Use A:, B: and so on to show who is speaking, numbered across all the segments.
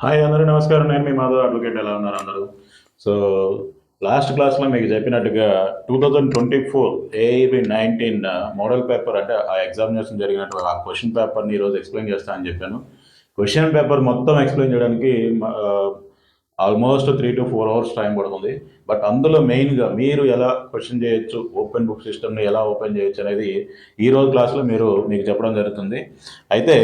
A: Hi అందరూ నమస్కారం. నేను మీ మాధవ్ అడ్వకేట్. ఎలా ఉన్నారు అందరూ? సో లాస్ట్ క్లాస్లో మీకు చెప్పినట్టుగా 2024 AIB-19 మోడల్ పేపర్ అంటే ఆ ఎగ్జామినేషన్ జరిగినట్టు ఆ క్వశ్చన్ పేపర్ని ఈరోజు ఎక్స్ప్లెయిన్ చేస్తానని చెప్పాను. క్వశ్చన్ పేపర్ మొత్తం ఎక్స్ప్లెయిన్ చేయడానికి ఆల్మోస్ట్ 3 to 4 hours టైం పడుతుంది. బట్ అందులో మెయిన్గా మీరు ఎలా క్వశ్చన్ చేయొచ్చు, ఓపెన్ బుక్ సిస్టమ్ని ఎలా ఓపెన్ చేయొచ్చు అనేది ఈరోజు క్లాస్లో మీకు చెప్పడం జరుగుతుంది. అయితే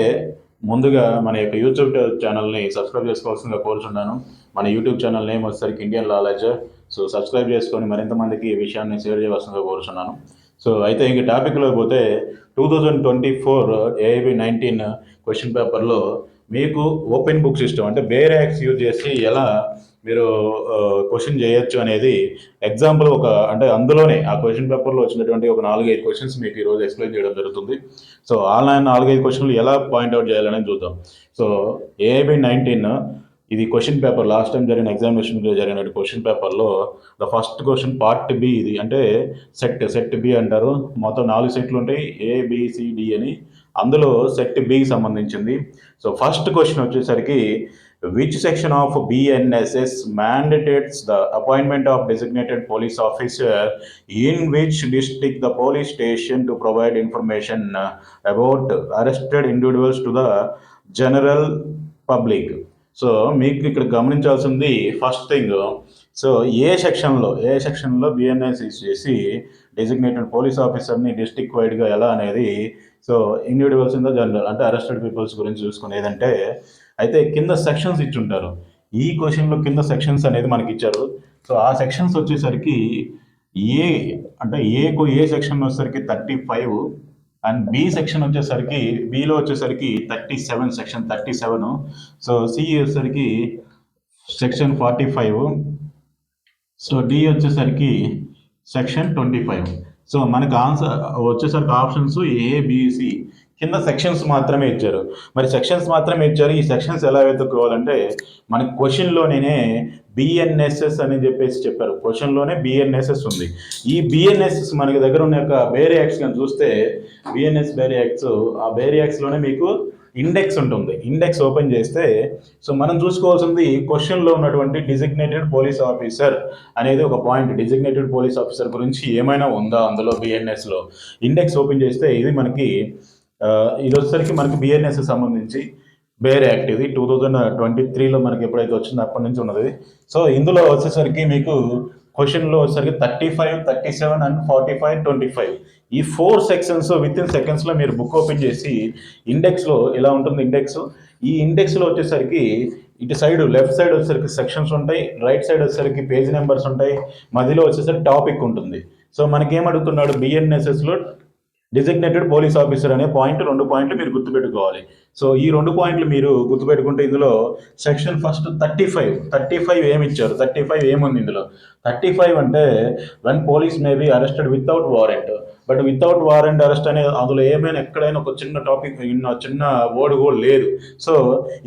A: ముందుగా మన యొక్క యూట్యూబ్ ఛానల్ని సబ్స్క్రైబ్ చేసుకోవాల్సిందిగా కోరుచున్నాను. మన యూట్యూబ్ ఛానల్ నేమ్ వచ్చేసరికి ఇండియన్ లా లెక్చర్. సో సబ్స్క్రైబ్ చేసుకొని మరింత మందికి ఈ విషయాన్ని షేర్ చేయవలసిందిగా కోరుచున్నాను. సో అయితే ఇంక టాపిక్లో పోతే 2024 AIB-19 క్వశ్చన్ పేపర్లో మీకు ఓపెన్ బుక్ సిస్టమ్ అంటే బేర్ యాక్స్ యూజ్ చేసి ఎలా మీరు క్వశ్చన్ చేయొచ్చు అనేది ఎగ్జాంపుల్ అంటే అందులోనే ఆ క్వశ్చన్ పేపర్లో వచ్చినటువంటి ఒక 4-5 క్వశ్చన్స్ మీకు ఈరోజు ఎక్స్ప్లెయిన్ చేయడం జరుగుతుంది. సో ఆన్లైన్ 4-5 క్వశ్చన్లు ఎలా పాయింట్అవుట్ చేయాలనేది చూద్దాం. సో AIB-19 ఇది క్వశ్చన్ పేపర్ లాస్ట్ టైం జరిగిన ఎగ్జామినేషన్ జరిగిన క్వశ్చన్ పేపర్లో the first question part B. ఇది అంటే సెట్ బి అంటారు. మొత్తం 4 సెట్లు ఉంటాయి, ABCD అని. అందులో సెట్ బికి సంబంధించింది. సో ఫస్ట్ క్వశ్చన్ వచ్చేసరికి which section of BNSS mandates the appointment of designated police officer in which district the police station to provide information about arrested individuals to the general public. So మీకు ఇక్కడ గమనించాల్సింది first thing. So ఏ సెక్షన్లో BNS చేసి designated police ఆఫీసర్ని district వైడ్గా ఎలా అనేది, so individuals in the general అంటే అరెస్టెడ్ పీపుల్స్ గురించి చూసుకునేదంటే, అయితే కింద సెక్షన్స్ ఇచ్చుంటారు. ఈ క్వశ్చన్లో కింద సెక్షన్స్ అనేది మనకి ఇచ్చారు. సో ఆ సెక్షన్స్ వచ్చేసరికి ఏ సెక్షన్ వచ్చేసరికి 35 అండ్ బి సెక్షన్ వచ్చేసరికి బిలో వచ్చేసరికి 37, సెక్షన్ 37. సో సి వచ్చేసరికి సెక్షన్ 45. సో డి వచ్చేసరికి సెక్షన్ 25. సో మనకు ఆన్సర్ వచ్చేసరికి ఆప్షన్స్ ABC. కింద సెక్షన్స్ మాత్రమే ఇచ్చారు. మరి సెక్షన్స్ మాత్రమే ఇచ్చారు. ఈ సెక్షన్స్ ఎలా వెతుక్కోవాలంటే మనకి క్వశ్చన్లోనే BNSS అని చెప్పారు. క్వశ్చన్లోనే BNSS ఉంది. ఈ BNSS మనకి దగ్గర ఉన్న యొక్క బేర్ యాక్ట్స్ కానీ చూస్తే BNS బేర్ యాక్ట్స్, ఆ బేర్ యాక్ట్స్లోనే మీకు ఇండెక్స్ ఉంటుంది. ఇండెక్స్ ఓపెన్ చేస్తే సో మనం చూసుకోవాల్సింది క్వశ్చన్లో ఉన్నటువంటి డిజిగ్నేటెడ్ పోలీస్ ఆఫీసర్ అనేది ఒక పాయింట్. డిజిగ్నేటెడ్ పోలీస్ ఆఫీసర్ గురించి ఏమైనా ఉందా అందులో BNSలో? ఇండెక్స్ ఓపెన్ చేస్తే ఇది వచ్చేసరికి మనకి BNS సంబంధించి బేర్ యాక్ట్. ఇది 2023లో మనకి ఎప్పుడైతే వచ్చిందో అప్పటి నుంచి ఉన్నది. సో ఇందులో వచ్చేసరికి మీకు క్వశ్చన్లో వచ్చేసరికి 35, 37 అండ్ 45, 25 ఈ 4 సెక్షన్స్ విత్ ఇన్ సెకండ్స్లో మీరు బుక్ ఓపెన్ చేసి ఇండెక్స్లో ఇలా ఉంటుంది. ఈ ఇండెక్స్లో వచ్చేసరికి ఇటు సైడ్ లెఫ్ట్ సైడ్ వచ్చేసరికి సెక్షన్స్ ఉంటాయి, రైట్ సైడ్ వచ్చేసరికి పేజ్ నెంబర్స్ ఉంటాయి, మధ్యలో వచ్చేసరికి టాపిక్ ఉంటుంది. సో మనకేమడుగుతున్నాడు, BNSSలో డిజిగ్నేటెడ్ పోలీస్ ఆఫీసర్ అనే పాయింట్, 2 పాయింట్లు మీరు గుర్తుపెట్టుకోవాలి. సో ఈ 2 పాయింట్లు మీరు గుర్తుపెట్టుకుంటే ఇందులో సెక్షన్ ఫస్ట్ 35 ఏమిచ్చారు, 35 ఏముంది ఇందులో? 35 అంటే one police may be arrested without warrant. But without warrant arrest అనే అందులో ఏమైనా ఎక్కడైనా ఒక చిన్న టాపిక్, చిన్న వర్డ్ కూడా లేదు. సో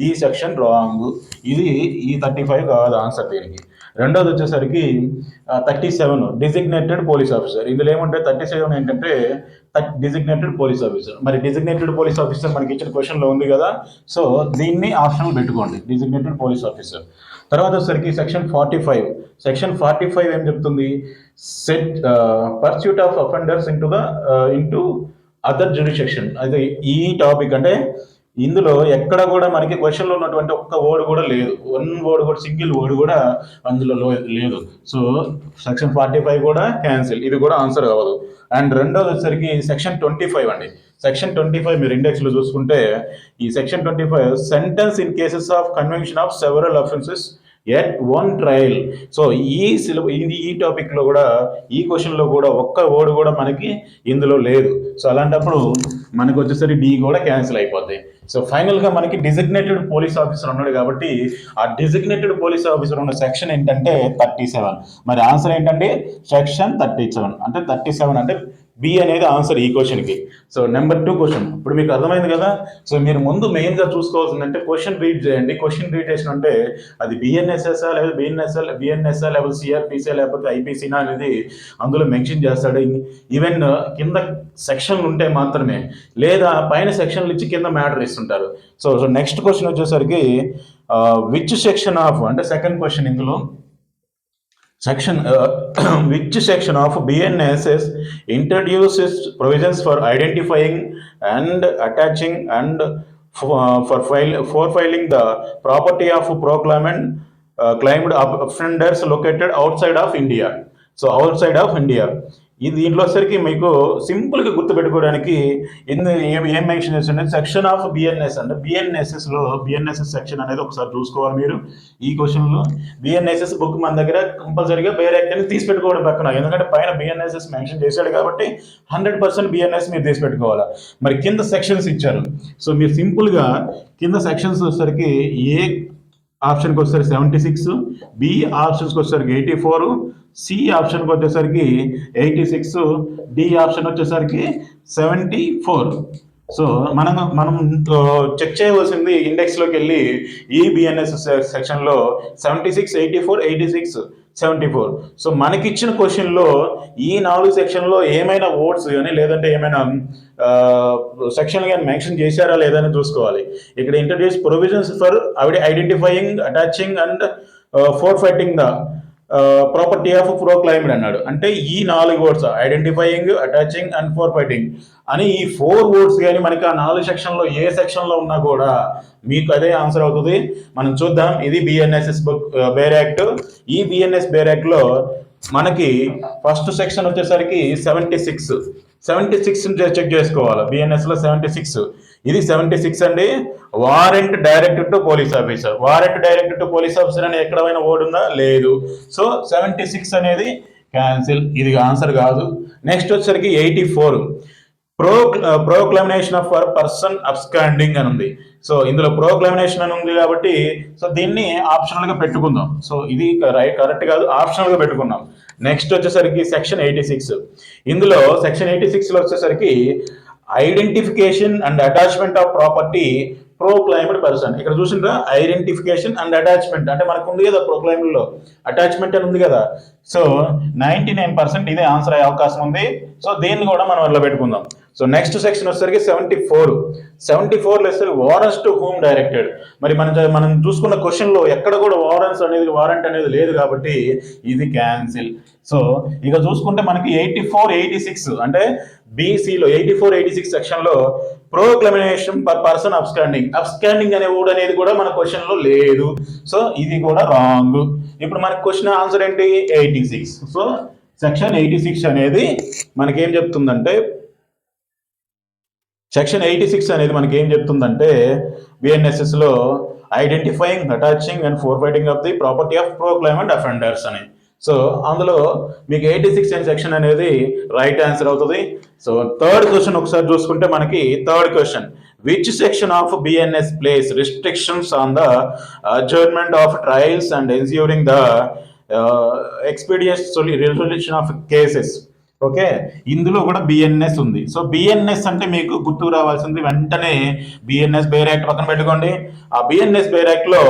A: ఈ సెక్షన్ రాంగ్. ఈ 35 కాదు ఆన్సర్ దీనికి. రెండోది వచ్చేసరికి 37 డిజిగ్నేటెడ్ పోలీస్ ఆఫీసర్. ఇందులో ఏమంటే 37 ఏంటంటే డిజిగ్నేటెడ్ పోలీస్ ఆఫీసర్. మరి డిజిగ్నేటెడ్ పోలీస్ ఆఫీసర్ మనకి ఇచ్చిన క్వశ్చన్లో ఉంది కదా. సో దీన్ని ఆప్షనల్ పెట్టుకోండి, డిజిగ్నేటెడ్ పోలీస్ ఆఫీసర్. తర్వాత వచ్చేసరికి సెక్షన్ 45 ఏం చెప్తుంది? Pursuit of offenders into other jurisdiction. అయితే ఈ టాపిక్ అంటే ఇందులో ఎక్కడ కూడా మనకి క్వశ్చన్లో ఉన్నటువంటి ఒక్క వర్డ్ కూడా లేదు, సింగిల్ వర్డ్ కూడా అందులో లేదు. సో సెక్షన్ 45 కూడా క్యాన్సిల్, ఇది కూడా ఆన్సర్ అవ్వదు. అండ్ రెండోది వచ్చేసరికి సెక్షన్ 25 అండి. సెక్షన్ 25 మీరు ఇండెక్స్లో చూసుకుంటే ఈ section 25 sentence in cases of conviction of several offences at one trial. So ఈ టాపిక్లో కూడా, ఈ క్వశ్చన్లో కూడా ఒక్క వర్డ్ కూడా మనకి ఇందులో లేదు. సో అలాంటప్పుడు మనకు వచ్చేసరికి డి కూడా క్యాన్సిల్ అయిపోతాయి. సో ఫైనల్గా మనకి డిజిగ్నేటెడ్ పోలీస్ ఆఫీసర్ ఉన్నాడు కాబట్టి ఆ డిజిగ్నేటెడ్ పోలీస్ ఆఫీసర్ ఉన్న సెక్షన్ ఏంటంటే 37. మరి ఆన్సర్ ఏంటంటే సెక్షన్ 37. అంటే 37 అంటే బి అనేది ఆన్సర్ ఈ క్వశ్చన్కి. సో నెంబర్ 2 క్వశ్చన్ ఇప్పుడు మీకు అర్థమైంది కదా. సో మీరు ముందు మెయిన్గా చూసుకోవాల్సిందంటే క్వశ్చన్ రీడ్ చేయండి. క్వశ్చన్ రీడ్ చేసిన అంటే అది బిఎన్ఎస్ఎస్ఆ లేదా బిఎన్ఎస్ఆ లేకపోతే సిఆర్పిసిఆ లేకపోతే ఐపీసీనా అనేది అందులో మెన్షన్ చేస్తాడు. ఈవెన్ కింద సెక్షన్లు ఉంటే మాత్రమే, లేదా పైన సెక్షన్లు ఇచ్చి కింద మ్యాటర్ ఇస్తుంటారు. సో నెక్స్ట్ క్వశ్చన్ వచ్చేసరికి విచ్ సెక్షన్ ఆఫ్ అంటే సెకండ్ క్వశ్చన్ ఇందులో section which section of BNSS introduces provisions for identifying and attaching and for filing the property of proclaimed claimed offenders located outside of India. So outside of India. దీంట్లో వచ్చరికి మీకు సింపుల్గా గుర్తుపెట్టుకోవడానికి ఏం mention చేస్తుంటే section of BNS అంటే BNSS section అనేది ఒకసారి చూసుకోవాలి మీరు. ఈ క్వశ్చన్లో బిఎన్ఎస్ఎస్ బుక్ మన దగ్గర కంపల్సరీగా బేర్ యాక్ట్ అనేది తీసి పెట్టుకోవడం పక్కన, ఎందుకంటే పైన బిఎన్ఎస్ఎస్ మెన్షన్ చేశాడు కాబట్టి 100% బిఎన్ఎస్ మీరు తీసి పెట్టుకోవాలి. మరి కింద సెక్షన్స్ ఇచ్చారు. సో మీరు సింపుల్గా కింద సెక్షన్స్ వచ్చేసరికి ఏ ఆప్షన్కి వచ్చేసరికి 76, బి ఆప్షన్స్కి వచ్చేసరికి 84, సి ఆప్షన్కి వచ్చేసరికి 86, డి ఆప్షన్ వచ్చేసరికి 74. సో మనం చెక్ చేయవలసింది ఇండెక్స్లోకి వెళ్ళి ఈ బిఎన్ఎస్ సెక్షన్లో 76, 84, 86, 74. సో మనకిచ్చిన క్వశ్చన్లో ఈ 4 సెక్షన్లో ఏమైనా వర్డ్స్ కానీ లేదంటే ఏమైనా సెక్షన్ కానీ మెన్షన్ చేశారా లేదని చూసుకోవాలి. ఇక్కడ introduce provisions for identifying, attaching and forfeiting the property of proclaimed అన్నాడు. అంటే ఈ 4 words identifying, attaching and forfeiting అని ఈ 4 వర్డ్స్ కానీ మనకి ఆ 4 సెక్షన్లో ఏ సెక్షన్లో ఉన్నా కూడా మీకు అదే ఆన్సర్ అవుతుంది. మనం చూద్దాం. ఇది బిఎన్ఎస్ఎస్ బేర్ యాక్ట్. ఈ బిఎన్ఎస్ బేర్ యాక్ట్లో మనకి ఫస్ట్ సెక్షన్ వచ్చేసరికి 76 చెక్ చేసుకోవాలి. బిఎన్ఎస్లో 76. ఇది 76 అండి. Warrant directed to police officer. Warrant directed to police officer అని ఎక్కడైనా వర్డ్ ఉందా? లేదు. సో 76 అనేది క్యాన్సిల్, ఇది ఆన్సర్ కాదు. నెక్స్ట్ వచ్చేసరికి 84 ప్రోక్లమినేషన్ ఆఫ్ పర్సన్ అబ్స్కాండింగ్ అని ఉంది. సో ఇందులో ప్రోక్లమినేషన్ అని ఉంది కాబట్టి సో దీన్ని ఆప్షనల్గా పెట్టుకుందాం. సో ఇది కరెక్ట్ కాదు, ఆప్షనల్గా పెట్టుకున్నాం. నెక్స్ట్ వచ్చేసరికి సెక్షన్ 86. ఇందులో సెక్షన్ 86లో వచ్చేసరికి identification and attachment of property proclaimed person. ఇక్కడ చూసిండ్రా ఐడెంటిఫికేషన్ అండ్ అటాచ్మెంట్ అంటే మనకు ఉంది కదా, ప్రోక్లైమ్డ్లో అటాచ్మెంట్ అని ఉంది కదా. సో 99% ఇదే ఆన్సర్ అయ్యే అవకాశం ఉంది. సో దీన్ని కూడా మనం అట్లా పెట్టుకుందాం. సో నెక్స్ట్ సెక్షన్ వచ్చేసరికి 74లో వచ్చేసరికి వారెంట్స్ టు హూమ్ డైరెక్టెడ్. మరి మనం చూసుకున్న క్వశ్చన్లో ఎక్కడ కూడా వారెంట్ అనేది లేదు కాబట్టి ఇది క్యాన్సిల్. సో ఇక చూసుకుంటే మనకి 84, 86 అంటే బీసీలో 84, 86 సెక్షన్లో ప్రోక్లమినేషన్ పర్ పర్సన్ అబ్స్కాండింగ్ అనే వర్డ్ అనేది కూడా మన క్వశ్చన్లో లేదు. సో ఇది కూడా రాంగ్. ఇప్పుడు మనకి క్వశ్చన్ ఆన్సర్ ఏంటి? 86. సో సెక్షన్ 86 అనేది మనకేం చెప్తుందంటే బిఎన్ఎస్ఎస్లో identifying, attaching and forfeiting of the property of proclaimed offenders అని. సో అందులో మీకు 86 అనే సెక్షన్ అనేది రైట్ ఆన్సర్ అవుతుంది. సో థర్డ్ క్వశ్చన్ ఒకసారి చూసుకుంటే మనకి third question which section of BNS place restrictions on the adjournment of trials and ensuring the expeditious resolution of cases. Okay, ఇందులో కూడా బిఎన్ఎస్ ఉంది. సో బిఎన్ఎస్ అంటే మీకు గుర్తుకు రావాల్సింది వెంటనే బిఎన్ఎస్ బేర్ యాక్ట్ పక్కన పెట్టుకోండి. ఆ బిఎన్ఎస్ బేర్ యాక్ట్లో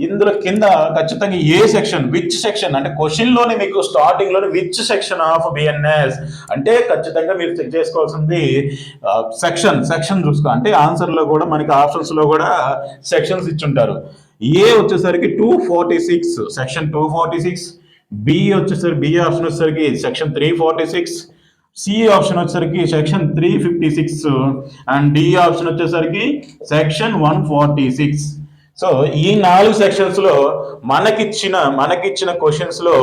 A: ఇందులో కింద ఖచ్చితంగా ఏ సెక్షన్, విచ్ సెక్షన్ అంటే క్వశ్చన్లోనే మీకు స్టార్టింగ్లోనే విచ్ సెక్షన్ ఆఫ్ బిఎన్ఎస్ అంటే ఖచ్చితంగా మీరు చెక్ చేసుకోవాల్సింది సెక్షన్ చూసుకో. అంటే ఆన్సర్లో కూడా మనకి ఆప్షన్స్లో కూడా సెక్షన్స్ ఇచ్చుంటారు. ఏ వచ్చేసరికి 246 సెక్షన్ 246, బి వచ్చేసరికి బి ఆప్షన్ వచ్చేసరికి సెక్షన్ 346, సి ఆప్షన్ వచ్చేసరికి సెక్షన్ 356 అండ్ డి ఆప్షన్ వచ్చేసరికి సెక్షన్ 146. సో ఈ 4 సెక్షన్స్లో మనకిచ్చిన క్వశ్చన్స్లో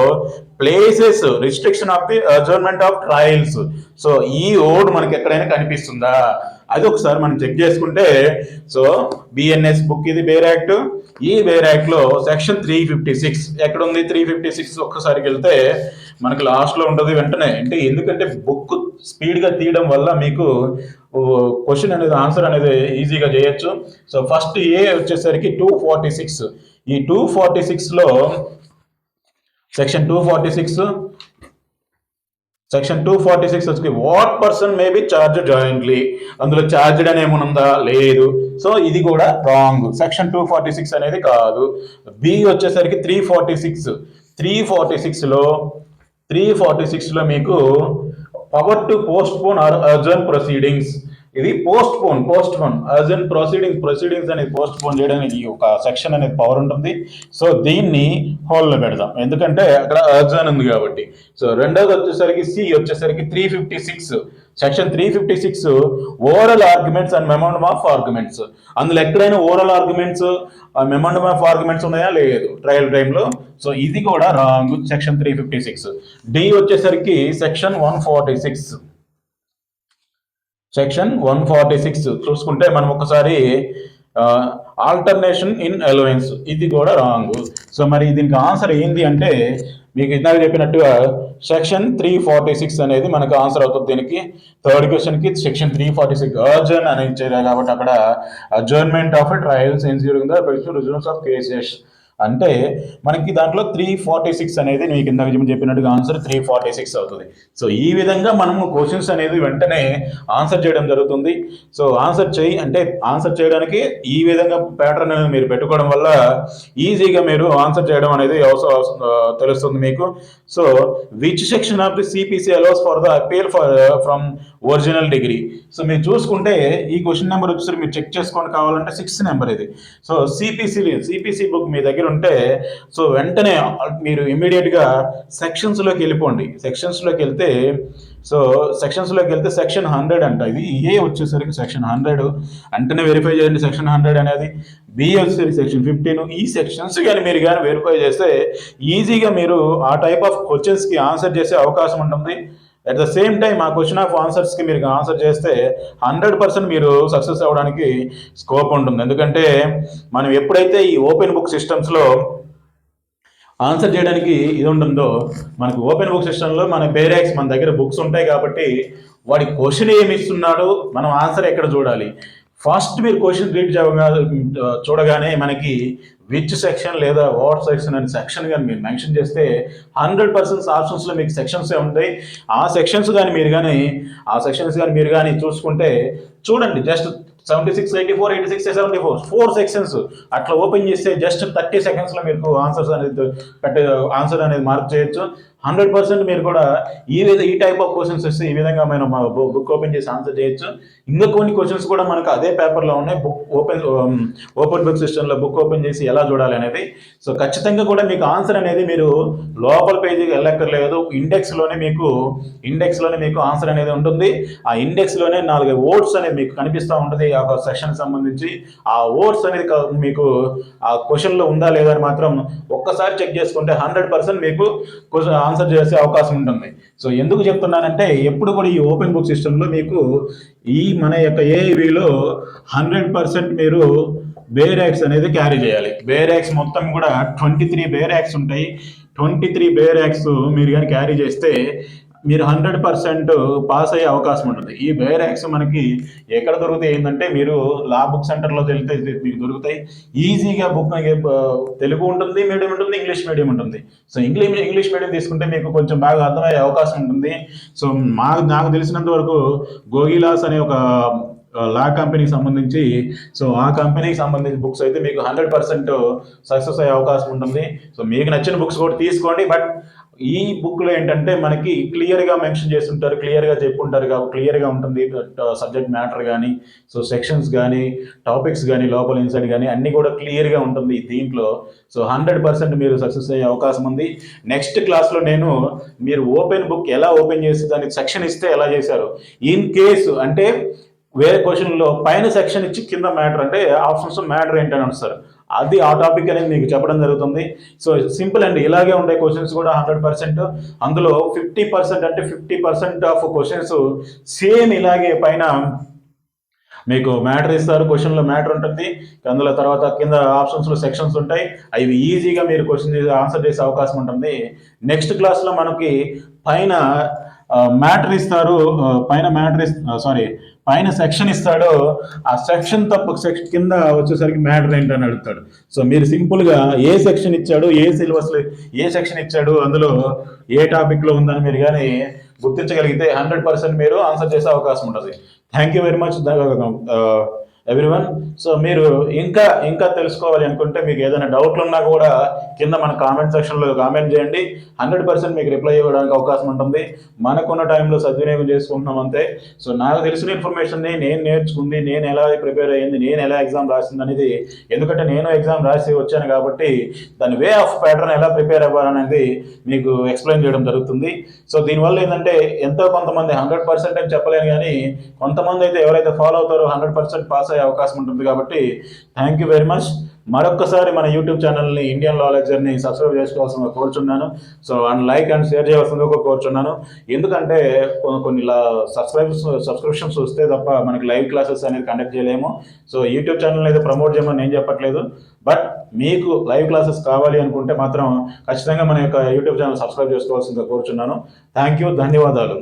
A: places restriction of the adjournment of trials. So ఈ వర్డ్ మనకి ఎక్కడైనా కనిపిస్తుందా అది ఒకసారి మనం చెక్ చేసుకుంటే. సో బిఎన్ఎస్ బుక్ ఇది బేర్ యాక్ట్. ఈ బేర్ యాక్ట్లో సెక్షన్ 356 ఎక్కడ ఉంది? 356 ఒక్కసారికి వెళ్తే మనకి లాస్ట్లో ఉంటుంది వెంటనే. అంటే ఎందుకంటే బుక్ స్పీడ్గా తీయడం వల్ల మీకు క్వశ్చన్ అనేది ఆన్సర్ అనేది ఈజీగా చేయొచ్చు. సో ఫస్ట్ ఏ వచ్చేసరికి 246. ఈ 246లో సెక్షన్ 246 సెక్షన్ 246 వచ్చి what person may be charge jointly, అందులో చార్జ్డ్ అని ఏమైనా ఉందా, లేదు. సో ఇది కూడా రాంగ్, సెక్షన్ 246 అనేది కాదు. బి వచ్చేసరికి 346లో 346లో మీకు power to postpone or urgent proceedings, ఇది పోస్ట్ పోన్ అర్జెంట్ ప్రొసీడింగ్స్ అనేది పోస్ట్ పోన్ చేయడానికి ఒక సెక్షన్ అనేది పవర్ ఉంటుంది. సో దీన్ని హోల్లో పెడదాం, ఎందుకంటే అక్కడ అర్జెంట్ ఉంది కాబట్టి. సో రెండోది వచ్చేసరికి సి వచ్చేసరికి 356, section 356 overall arguments and మెమోండమ్ of arguments, అందులో ఎక్కడైనా ఓవరాల్ ఆర్గ్యుమెంట్స్ మెమోండమ్ ఆఫ్ ఆర్గ్యుమెంట్స్ ఉన్నాయా, లేదు ట్రయల్ టైంలో. సో ఇది కూడా రాంగ్, సెక్షన్ 356. డి వచ్చేసరికి సెక్షన్ 146 చూసుకుంటే మనం ఒకసారి ఆల్టర్నేషన్ ఇన్ అలవెన్స్, ఇది కూడా రాంగ్. సో మరి దీనికి ఆన్సర్ ఏంది అంటే మీకు ఇందాక చెప్పినట్టుగా సెక్షన్ 346 అనేది మనకు ఆన్సర్ అవుతుంది. దీనికి థర్డ్ క్వశ్చన్కి సెక్షన్ 346 అర్జెంట్ అని ఇచ్చారు కాబట్టి అక్కడ adjournment of trials ensuring the results of cases అంటే మనకి దాంట్లో 346 అనేది మీకు ఇందాక చెప్పినట్టుగా ఆన్సర్ 346 అవుతుంది. సో ఈ విధంగా మనము క్వశ్చన్స్ అనేది వెంటనే ఆన్సర్ చేయడం జరుగుతుంది. సో ఆన్సర్ చేయడానికి ఈ విధంగా ప్యాటర్న్ అనేది మీరు పెట్టుకోవడం వల్ల ఈజీగా మీరు ఆన్సర్ చేయడం అనేది తెలుస్తుంది మీకు. So which section of the CPC allows for the appeal from original degree. So మీరు చూసుకుంటే ఈ క్వశ్చన్ నెంబర్ వచ్చేసరికి మీరు చెక్ చేసుకోండి కావాలంటే 6th నెంబర్ ఇది. సో సిపిసి బుక్ మీ దగ్గర ఉంటే సో వెంటనే మీరు ఇమ్మీడియట్గా సెక్షన్స్లోకి వెళ్ళిపోండి. సెక్షన్స్లోకి వెళ్తే సెక్షన్ 100 అంట, ఇది ఏ వచ్చేసరికి సెక్షన్ 100 వెంటనే వెరిఫై చేయండి సెక్షన్ 100 అనేది. బి వచ్చేసరికి సెక్షన్ 15. ఈ సెక్షన్స్ కానీ మీరు కానీ వెరిఫై చేస్తే ఈజీగా మీరు ఆ టైప్ ఆఫ్ క్వశ్చన్స్కి ఆన్సర్ చేసే అవకాశం ఉంటుంది. అట్ ద సేమ్ టైం ఆ క్వశ్చన్ ఆఫ్ ఆన్సర్స్కి మీరు ఆన్సర్ చేస్తే 100% మీరు సక్సెస్ అవ్వడానికి స్కోప్ ఉంటుంది. ఎందుకంటే మనం ఎప్పుడైతే ఈ ఓపెన్ బుక్ సిస్టమ్స్లో ఆన్సర్ చేయడానికి ఇది ఉంటుందో, మనకు ఓపెన్ బుక్ సిస్టంలో మన పేరాక్స్ మన దగ్గర బుక్స్ ఉంటాయి కాబట్టి వాడి క్వశ్చన్ ఏమి ఇస్తున్నాడో మనం ఆన్సర్ ఎక్కడ చూడాలి. ఫస్ట్ మీరు క్వశ్చన్ రీడ్ చూడగానే మనకి విచ్ సెక్షన్ లేదా వాట్ సెక్షన్ అనే సెక్షన్ కానీ మీరు మెన్షన్ చేస్తే 100% ఆప్షన్స్లో మీకు సెక్షన్సే ఉంటాయి. ఆ సెక్షన్స్ కానీ మీరు కానీ చూసుకుంటే చూడండి, జస్ట్ 76, 84, 86, 74 4 సెక్షన్స్ అట్లా ఓపెన్ చేస్తే జస్ట్ 30 సెకండ్స్లో మీకు ఆన్సర్ అనేది మార్క్ చేయొచ్చు. 100% మీరు కూడా ఈ టైప్ ఆఫ్ క్వశ్చన్స్ వస్తే ఈ విధంగా మనం బుక్ ఓపెన్ చేసి ఆన్సర్ చేయొచ్చు. ఇంకా కొన్ని క్వశ్చన్స్ కూడా మనకు అదే పేపర్లో ఉన్నాయి, ఓపెన్ బుక్ సిస్టంలో బుక్ ఓపెన్ చేసి ఎలా చూడాలి అనేది. సో ఖచ్చితంగా కూడా మీకు ఆన్సర్ అనేది మీరు లోపల పేజీకి వెళ్ళక్కర్లేదు, ఇండెక్స్లోనే మీకు ఆన్సర్ అనేది ఉంటుంది. ఆ ఇండెక్స్లోనే 4 వర్డ్స్ అనేది మీకు కనిపిస్తూ ఉంటుంది ఆ సెక్షన్ సంబంధించి. ఆ వర్డ్స్ అనేది మీకు ఆ క్వశ్చన్లో ఉందా లేదా అని మాత్రం ఒక్కసారి చెక్ చేసుకుంటే 100% మీకు ఆన్సర్ చేసే అవకాశం ఉంటుంది. సో ఎందుకు చెప్తున్నానంటే ఎప్పుడు కూడా ఈ ఓపెన్ బుక్ సిస్టంలో మీకు ఈ మన యొక్క ఏఐవిలో 100% మీరు బేర్ యాక్స్ అనేది క్యారీ చేయాలి. బేర్ యాక్స్ మొత్తం కూడా 23 బేర్ యాక్స్ ఉంటాయి. 23 బేర్ యాక్స్ మీరు కానీ క్యారీ చేస్తే మీరు 100% పాస్ అయ్యే అవకాశం ఉంటుంది. ఈ బేర్ యాక్స్ మనకి ఎక్కడ దొరుకుతాయి ఏంటంటే మీరు లా బుక్ సెంటర్లో వెళ్తే మీకు దొరుకుతాయి ఈజీగా. బుక్ తెలుగు ఉంటుంది, మీడియం ఉంటుంది, ఇంగ్లీష్ మీడియం ఉంటుంది. సో ఇంగ్లీష్ మీడియం తీసుకుంటే మీకు కొంచెం బాగా అర్థమయ్యే అవకాశం ఉంటుంది. సో నాకు తెలిసినంత వరకు గోగిలాస్ అనే ఒక లా కంపెనీకి సంబంధించి ఆ కంపెనీకి సంబంధించిన బుక్స్ అయితే మీకు 100% సక్సెస్ అయ్యే అవకాశం ఉంటుంది. సో మీకు నచ్చిన బుక్స్ కూడా తీసుకోండి. బట్ ఈ బుక్లో ఏంటంటే మనకి క్లియర్గా మెన్షన్ చేస్తుంటారు, క్లియర్గా చెప్పుంటారు కాబట్టి క్లియర్గా ఉంటుంది సబ్జెక్ట్ మ్యాటర్ కానీ, సో సెక్షన్స్ కానీ, టాపిక్స్ కానీ, లోపల ఇన్సైడ్ కానీ అన్నీ కూడా క్లియర్గా ఉంటుంది దీంట్లో. సో 100% మీరు సక్సెస్ అయ్యే అవకాశం ఉంది. నెక్స్ట్ క్లాస్లో నేను మీరు ఓపెన్ బుక్ ఎలా ఓపెన్ చేసి దానికి సెక్షన్ ఇస్తే ఎలా చేశారు, ఇన్ కేసు అంటే వేరే క్వశ్చన్లో పైన సెక్షన్ ఇచ్చి కింద మ్యాటర్ అంటే ఆప్షన్స్ మ్యాటర్ ఏంటని అడుస్తారు, అది ఆ టాపిక్ అనేది మీకు చెప్పడం జరుగుతుంది. సో సింపుల్ అండి, ఇలాగే ఉండే క్వశ్చన్స్ కూడా 100%. అందులో 50% అంటే 50% ఆఫ్ క్వశ్చన్స్ సేమ్ ఇలాగే పైన మీకు మ్యాటర్ ఇస్తారు, క్వశ్చన్లో మ్యాటర్ ఉంటుంది, అందులో తర్వాత కింద ఆప్షన్స్లో సెక్షన్స్ ఉంటాయి. అవి ఈజీగా మీరు క్వశ్చన్ ఆన్సర్ చేసే అవకాశం ఉంటుంది. నెక్స్ట్ క్లాస్లో మనకి పైన మ్యాటర్ ఇస్తారు, పైన సెక్షన్ ఇస్తాడు, ఆ సెక్షన్ కింద వచ్చేసరికి మ్యాటర్ ఏంటని అడుగుతాడు. సో మీరు సింపుల్గా ఏ సెక్షన్ ఇచ్చాడు, ఏ సిలబస్లో ఏ సెక్షన్ ఇచ్చాడు, అందులో ఏ టాపిక్లో ఉందని మీరు కానీ గుర్తించగలిగితే 100% మీరు ఆన్సర్ చేసే అవకాశం ఉంటుంది. Thank you very much everyone. So మీరు ఇంకా ఇంకా తెలుసుకోవాలి అనుకుంటే మీకు ఏదైనా డౌట్లు ఉన్నా కూడా కింద మన కామెంట్ సెక్షన్లో కామెంట్ చేయండి. 100% మీకు రిప్లై ఇవ్వడానికి అవకాశం ఉంటుంది. మనకున్న టైంలో సద్వినియోగం చేసుకుంటున్నాం అంతే. సో నాకు తెలిసిన ఇన్ఫర్మేషన్ని నేను నేర్చుకుంది, నేను ఎలా ప్రిపేర్ అయ్యింది, నేను ఎలా ఎగ్జామ్ రాసింది అనేది, ఎందుకంటే నేను ఎగ్జామ్ రాసి వచ్చాను కాబట్టి దాని వే ఆఫ్ ప్యాటర్న్ ఎలా ప్రిపేర్ అవ్వాలనేది మీకు ఎక్స్ప్లెయిన్ చేయడం జరుగుతుంది. సో దీనివల్ల ఏంటంటే ఎంతో కొంతమంది 100% అని చెప్పలేను, కానీ కొంతమంది అయితే ఎవరైతే ఫాలో అవుతారో 100% పాస్ అయ్యే అవకాశం ఉంటుంది. కాబట్టి థ్యాంక్ యూ వెరీ మచ్. మరొక్కసారి మన యూట్యూబ్ ఛానల్ని ఇండియన్ లా లెక్చర్ని సబ్స్క్రైబ్ చేసుకోవాల్సిందిగా కోరుచున్నాను. So and like and share చేయవలసిందిగా కోరుచున్నాను. ఎందుకంటే కొన్ని సబ్స్క్రిప్షన్స్ వస్తే తప్ప మనకి లైవ్ క్లాసెస్ అనేది కండక్ట్ చేయలేము. సో యూట్యూబ్ ఛానల్ అయితే ప్రమోట్ చేయమని నేను చెప్పట్లేదు, బట్ మీకు లైవ్ క్లాసెస్ కావాలి అనుకుంటే మాత్రం ఖచ్చితంగా మన యొక్క యూట్యూబ్ ఛానల్ సబ్స్క్రైబ్ చేసుకోవాల్సిందిగా కోరుచున్నాను. థ్యాంక్ యూ, ధన్యవాదాలు.